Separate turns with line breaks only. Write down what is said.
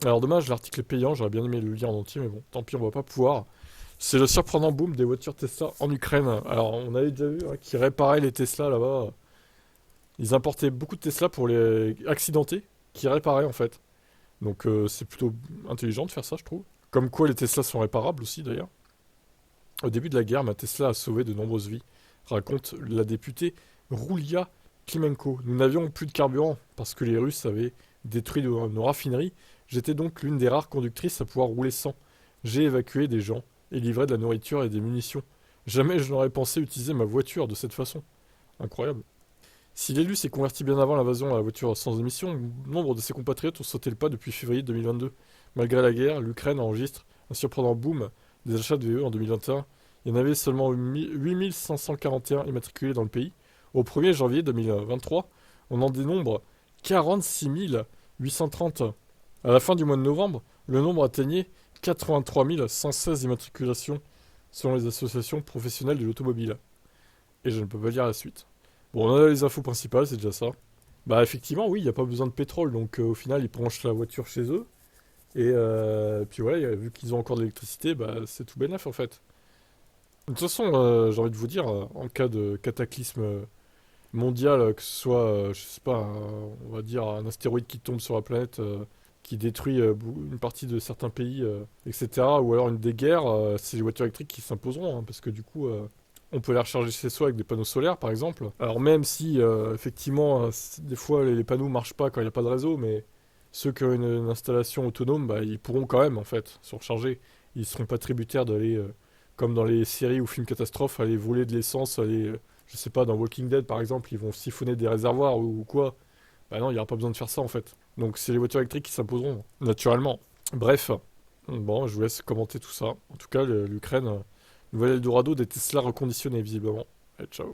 Alors dommage, l'article est payant, j'aurais bien aimé le lire en entier, mais bon, tant pis, on va pas pouvoir. C'est le surprenant boom des voitures Tesla en Ukraine. Alors, on avait déjà vu qu'ils réparaient les Tesla là-bas. Ils importaient beaucoup de Tesla pour les accidentés, qui réparaient en fait. Donc c'est plutôt intelligent de faire ça, je trouve. Comme quoi les Tesla sont réparables aussi d'ailleurs. Au début de la guerre, ma Tesla a sauvé de nombreuses vies, raconte la députée Roulia Klimenko. Nous n'avions plus de carburant parce que les Russes avaient détruit nos raffineries. J'étais donc l'une des rares conductrices à pouvoir rouler sans. J'ai évacué des gens et livré de la nourriture et des munitions. Jamais je n'aurais pensé utiliser ma voiture de cette façon. Incroyable. Si l'élu s'est converti bien avant l'invasion à la voiture sans émission, nombre de ses compatriotes ont sauté le pas depuis février 2022. Malgré la guerre, l'Ukraine enregistre un surprenant boom des achats de VE en 2021. Il y en avait seulement 8541 immatriculés dans le pays. Au 1er janvier 2023, on en dénombre 46 830. À la fin du mois de novembre, le nombre atteignait 83 116 immatriculations selon les associations professionnelles de l'automobile. Et je ne peux pas lire la suite. Bon, on a les infos principales, c'est déjà ça. Bah effectivement, oui, il n'y a pas besoin de pétrole, donc au final, ils branchent la voiture chez eux. Et puis voilà, vu qu'ils ont encore de l'électricité, bah c'est tout bénef en fait. De toute façon, j'ai envie de vous dire, en cas de cataclysme mondial, que ce soit, je sais pas, on va dire un astéroïde qui tombe sur la planète, qui détruit une partie de certains pays, etc., ou alors une des guerres, c'est les voitures électriques qui s'imposeront, hein, parce que du coup, on peut les recharger chez soi avec des panneaux solaires, par exemple. Alors même si, effectivement, des fois les panneaux marchent pas quand il n'y a pas de réseau, mais ceux qui ont une installation autonome, bah, ils pourront quand même, en fait, se recharger. Ils seront pas tributaires d'aller, comme dans les séries ou films catastrophes, aller voler de l'essence, aller, je sais pas, dans Walking Dead, par exemple, ils vont siphonner des réservoirs ou quoi. Bah non, il n'y aura pas besoin de faire ça, en fait. Donc c'est les voitures électriques qui s'imposeront, naturellement. Bref, bon, je vous laisse commenter tout ça. En tout cas, l'Ukraine, nouvel Eldorado des Tesla reconditionnés, visiblement. Et ciao.